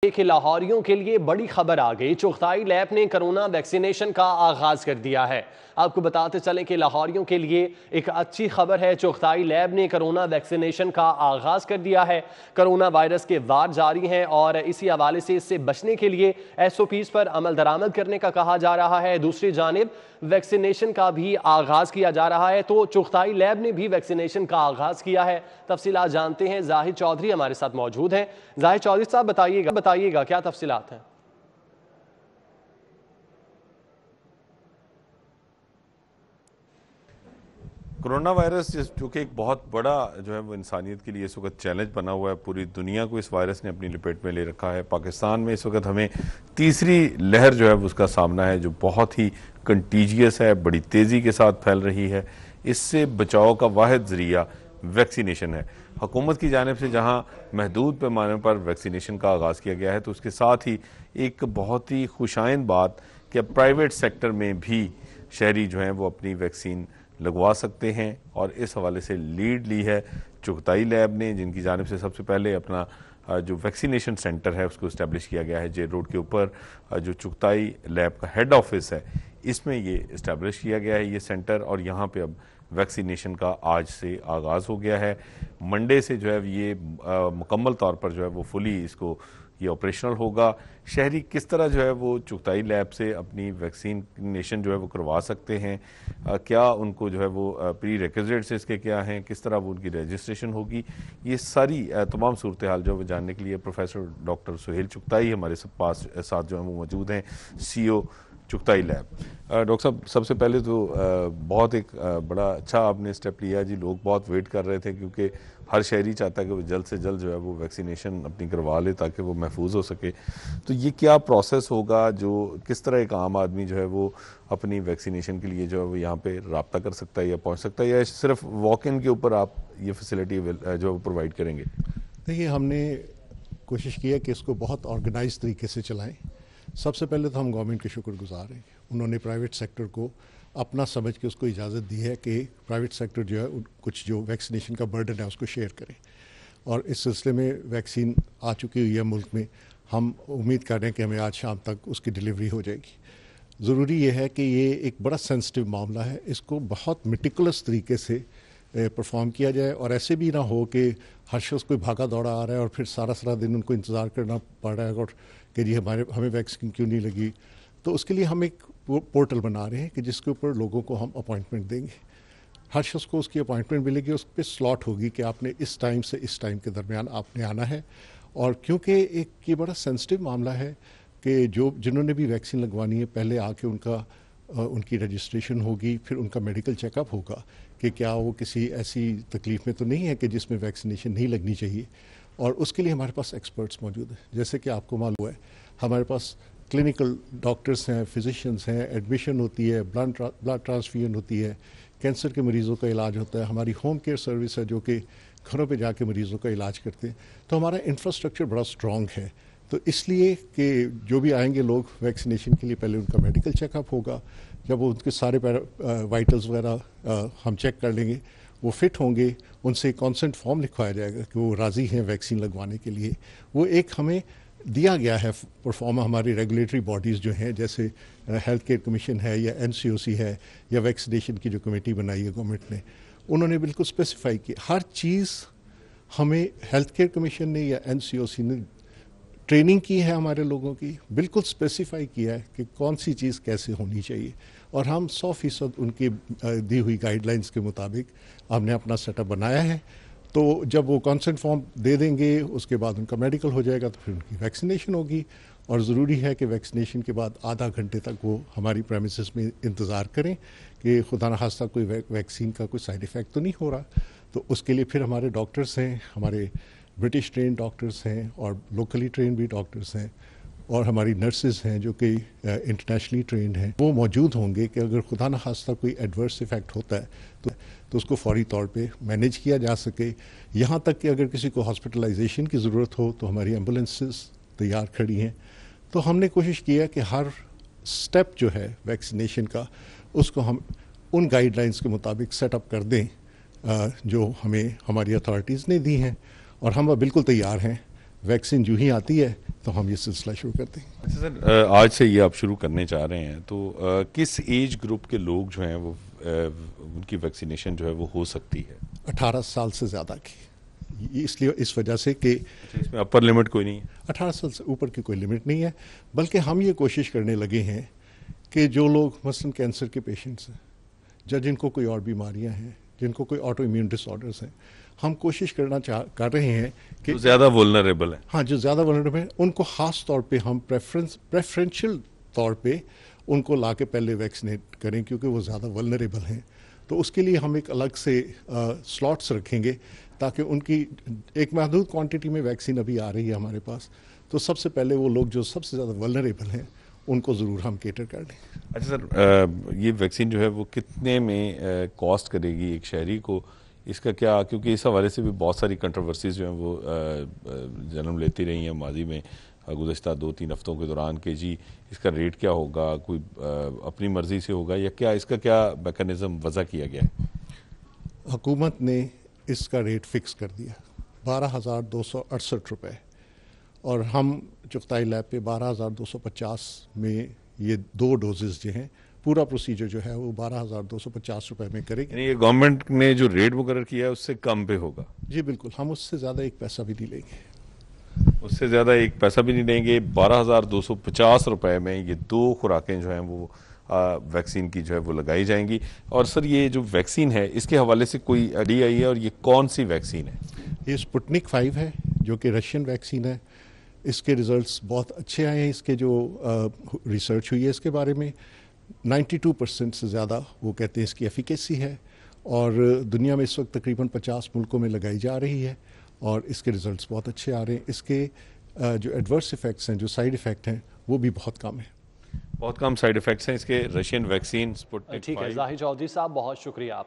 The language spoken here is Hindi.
कि लाहौरियों के लिए बड़ी खबर आ गई। चुगताई लैब ने कोरोना वैक्सीनेशन का आगाज कर दिया है। आपको बताते चलें कि लाहौरियों के लिए एक अच्छी खबर है। चुगताई लैब ने कोरोना वैक्सीनेशन का आगाज कर दिया है। कोरोना वायरस के वार जारी हैं और इसी हवाले से इससे बचने के लिए SOPs पर अमल दरामद करने का कहा जा रहा है। दूसरी जानिब वैक्सीनेशन का भी आगाज किया जा रहा है। तो चुगताई लैब ने भी वैक्सीनेशन का आगाज किया है। तफसीलात जानते हैं, जाहिद चौधरी हमारे साथ मौजूद हैं। जाहिद चौधरी साहब, बताइएगा क्या तफसीलात हैं? कोरोना वायरस जो कि एक बहुत बड़ा जो है वो इंसानियत के लिए इस वक्त चैलेंज बना हुआ है। पूरी दुनिया को इस वायरस ने अपनी लपेट में ले रखा है। पाकिस्तान में इस वक्त हमें तीसरी लहर जो है उसका सामना है, जो बहुत ही कंटीजियस है, बड़ी तेज़ी के साथ फैल रही है। इससे बचाव का वाहिद ज़रिया वैक्सीनेशन है। हुकूमत की जानिब से जहाँ महदूद पैमाने पर वैक्सीनेशन का आगाज़ किया गया है, तो उसके साथ ही एक बहुत ही खुशाइंद बात कि अब प्राइवेट सेक्टर में भी शहरी जो हैं वो अपनी वैक्सीन लगवा सकते हैं। और इस हवाले से लीड ली है चुगताई लैब ने, जिनकी जानिब से सबसे पहले अपना जो वैक्सीनेशन सेंटर है उसको इस्टेब्लिश किया गया है। जेल रोड के ऊपर जो चुगताई लैब का हेड ऑफिस है, इसमें ये इस्टेब्लिश किया गया है ये सेंटर। और यहाँ पे अब वैक्सीनेशन का आज से आगाज़ हो गया है। मंडे से जो है ये मुकम्मल तौर पर जो है वो फुली इसको ये ऑपरेशनल होगा। शहरी किस तरह जो है वो चुगताई लैब से अपनी वैक्सीनेशन जो है वो करवा सकते हैं, क्या उनको जो है वो प्री रिक्विजिट्स इसके क्या हैं, किस तरह वो उनकी रजिस्ट्रेशन होगी, ये सारी तमाम सूरत हाल जो है वो जानने के लिए प्रोफेसर डॉक्टर सुहेल चुगताई हमारे पास साथ जो है वो मौजूद हैं, CEO चुगताई लैब। डॉक्टर साहब, सबसे पहले तो बहुत एक बड़ा अच्छा आपने स्टेप लिया जी। लोग बहुत वेट कर रहे थे क्योंकि हर शहरी चाहता है कि वो जल्द से जल्द जो है वो वैक्सीनेशन अपनी करवा ले ताकि वो महफूज हो सके। तो ये क्या प्रोसेस होगा, जो किस तरह एक आम आदमी जो है वो अपनी वैक्सीनेशन के लिए जो है वो यहाँ पे रब्ता कर सकता है या पहुँच सकता है, या सिर्फ वॉक इन के ऊपर आप ये फैसिलिटी जो है प्रोवाइड करेंगे? देखिए, हमने कोशिश की है कि इसको बहुत ऑर्गेनाइज तरीके से चलाएं। सबसे पहले तो हम गवर्नमेंट के शुक्रगुजार हैं। उन्होंने प्राइवेट सेक्टर को अपना समझ के उसको इजाज़त दी है कि प्राइवेट सेक्टर जो है कुछ जो वैक्सीनेशन का बर्डन है उसको शेयर करें। और इस सिलसिले में वैक्सीन आ चुकी हुई है मुल्क में। हम उम्मीद कर रहे हैं कि हमें आज शाम तक उसकी डिलीवरी हो जाएगी। ज़रूरी ये है कि ये एक बड़ा सेंसिटिव मामला है, इसको बहुत मेटिकुलस तरीके से परफॉर्म किया जाए। और ऐसे भी ना हो कि हर शख्स कोई भागा दौड़ा आ रहा है और फिर सारा दिन उनको इंतज़ार करना पड़ रहा है और कि जी हमें वैक्सीन क्यों नहीं लगी। तो उसके लिए हम एक पोर्टल बना रहे हैं कि जिसके ऊपर लोगों को हम अपॉइंटमेंट देंगे। हर शख्स को उसकी अपॉइंटमेंट मिलेगी, उस पर स्लॉट होगी कि आपने इस टाइम से इस टाइम के दरमियान आपने आना है। और क्योंकि एक ये बड़ा सेंसिटिव मामला है कि जिन्होंने भी वैक्सीन लगवानी है, पहले आके उनकी रजिस्ट्रेशन होगी, फिर उनका मेडिकल चेकअप होगा कि क्या वो किसी ऐसी तकलीफ़ में तो नहीं है कि जिसमें वैक्सीनेशन नहीं लगनी चाहिए। और उसके लिए हमारे पास एक्सपर्ट्स मौजूद हैं। जैसे कि आपको मालूम है, हमारे पास क्लिनिकल डॉक्टर्स हैं, फिजिशियंस हैं, एडमिशन होती है, ब्लड ट्रांसफ्यूजन होती है, कैंसर के मरीज़ों का इलाज होता है, हमारी होम केयर सर्विस है जो कि घरों पे जाके मरीज़ों का इलाज करते हैं। तो हमारा इंफ्रास्ट्रक्चर बड़ा स्ट्रॉन्ग है। तो इसलिए कि जो भी आएंगे लोग वैक्सीनेशन के लिए, पहले उनका मेडिकल चेकअप होगा। जब वो उनके सारे वाइटल्स वगैरह हम चेक कर लेंगे, वो फिट होंगे, उनसे कॉन्सेंट फॉर्म लिखवाया जाएगा कि वो राज़ी हैं वैक्सीन लगवाने के लिए। वो एक हमें दिया गया है परफॉर्मा, हमारी रेगुलेटरी बॉडीज़ जो हैं, जैसे हेल्थ केयर कमीशन है या NCOC है या वैक्सीनेशन की जो कमेटी बनाई है गवर्नमेंट ने, उन्होंने बिल्कुल स्पेसिफाई की हर चीज़। हमें हेल्थ केयर कमीशन ने या NCOC ने ट्रेनिंग की है हमारे लोगों की, बिल्कुल स्पेसिफाई किया है कि कौन सी चीज़ कैसे होनी चाहिए। और हम 100% उनकी दी हुई गाइडलाइंस के मुताबिक हमने अपना सेटअप बनाया है। तो जब वो कंसेंट फॉर्म दे देंगे, उसके बाद उनका मेडिकल हो जाएगा, तो फिर उनकी वैक्सीनेशन होगी। और ज़रूरी है कि वैक्सीनेशन के बाद आधा घंटे तक वो हमारी प्रेमिसेस में इंतज़ार करें कि खुदा न खास्ता कोई वैक्सीन का कोई साइड इफ़ेक्ट तो नहीं हो रहा। तो उसके लिए फिर हमारे डॉक्टर्स हैं, हमारे ब्रिटिश ट्रेन डॉक्टर्स हैं और लोकली ट्रेन भी डॉक्टर्स हैं, और हमारी नर्सेज हैं जो कि इंटरनेशनली ट्रेंड हैं। वो मौजूद होंगे कि अगर खुदा न खास्ता कोई एडवर्स इफ़ेक्ट होता है तो उसको फौरी तौर पे मैनेज किया जा सके। यहाँ तक कि अगर किसी को हॉस्पिटलाइजेशन की ज़रूरत हो तो हमारी एम्बुलेंसेस तैयार खड़ी हैं। तो हमने कोशिश की है कि हर स्टेप जो है वैक्सीनेशन का, उसको हम उन गाइडलाइंस के मुताबिक सेटअप कर दें जो हमें हमारी अथॉरिटीज़ ने दी हैं। और हम बिल्कुल तैयार हैं। वैक्सीन जो ही आती है तो हम ये सिलसिला शुरू करते हैं। अच्छा सर, आज से ये आप शुरू करने चाह रहे हैं तो किस एज ग्रुप के लोग जो हैं वो उनकी वैक्सीनेशन जो है वो हो सकती है? 18 साल से ज़्यादा की, इसलिए इस वजह से कि अच्छा, इसमें अपर लिमिट कोई नहीं है? 18 साल से ऊपर की कोई लिमिट नहीं है, बल्कि हम ये कोशिश करने लगे हैं कि जो लोग मसलन कैंसर के पेशेंट्स हैं या जिनको कोई और बीमारियां हैं, जिनको कोई ऑटो इम्यून डिसऑर्डर्स हैं, हम कोशिश कर रहे हैं कि जो ज़्यादा वल्नरेबल है। हाँ, जो ज़्यादा वल्नरेबल हैं उनको ख़ास तौर पे हम प्रेफरेंशियल तौर पे उनको ला के पहले वैक्सीनेट करें, क्योंकि वो ज़्यादा वल्नरेबल हैं। तो उसके लिए हम एक अलग से स्लॉट्स रखेंगे ताकि उनकी एक महदूद क्वांटिटी में वैक्सीन अभी आ रही है हमारे पास, तो सबसे पहले वो लोग जो सबसे ज़्यादा वल्नरेबल हैं उनको ज़रूर हम केटर कर दें। अच्छा सर, ये वैक्सीन जो है वो कितने में कॉस्ट करेगी एक शहरी को? इसका क्या, क्योंकि इस हवाले से भी बहुत सारी कंट्रोवर्सीज जो हैं वो जन्म लेती रही हैं माजी में गुज़श्ता 2-3 हफ्तों के दौरान कि जी इसका रेट क्या होगा, कोई अपनी मर्ज़ी से होगा या क्या, इसका क्या मैकेनिज़्म वज़ा किया गया है? हुकूमत ने इसका रेट फ़िक्स कर दिया 12,268 रुपये, और हम चुगताई लैब पे 12,250 में ये 2 डोजेज़ जो हैं, पूरा प्रोसीजर जो है वो 12,250 रुपये में करेंगे। यानी ये गवर्नमेंट ने जो रेट मुकर्रर किया है उससे कम पे होगा? जी बिल्कुल, हम उससे ज़्यादा एक पैसा भी नहीं लेंगे। उससे ज़्यादा एक पैसा भी नहीं लेंगे। 12,250 रुपये में ये 2 खुराकें जो हैं वो वैक्सीन की जो है वो लगाई जाएंगी। और सर, ये जो वैक्सीन है इसके हवाले से कोई आइडिया आई है, और ये कौन सी वैक्सीन है? ये स्पुतनिक 5 है, जो कि रशियन वैक्सीन है। इसके रिज़ल्ट्स बहुत अच्छे आए हैं। इसके जो रिसर्च हुई है इसके बारे में 92% से ज़्यादा वो कहते हैं इसकी एफिकेसी है, और दुनिया में इस वक्त तकरीबन 50 मुल्कों में लगाई जा रही है, और इसके रिज़ल्ट्स बहुत अच्छे आ रहे हैं। इसके जो एडवर्स इफ़ेक्ट्स हैं, जो साइड इफ़ेक्ट हैं, वो भी बहुत कम है। बहुत कम साइड इफ़ेक्ट्स हैं इसके रशियन वैक्सीन स्पुतनिक ठीक है 5। जाहिर चौधरी साहब, बहुत शुक्रिया आप।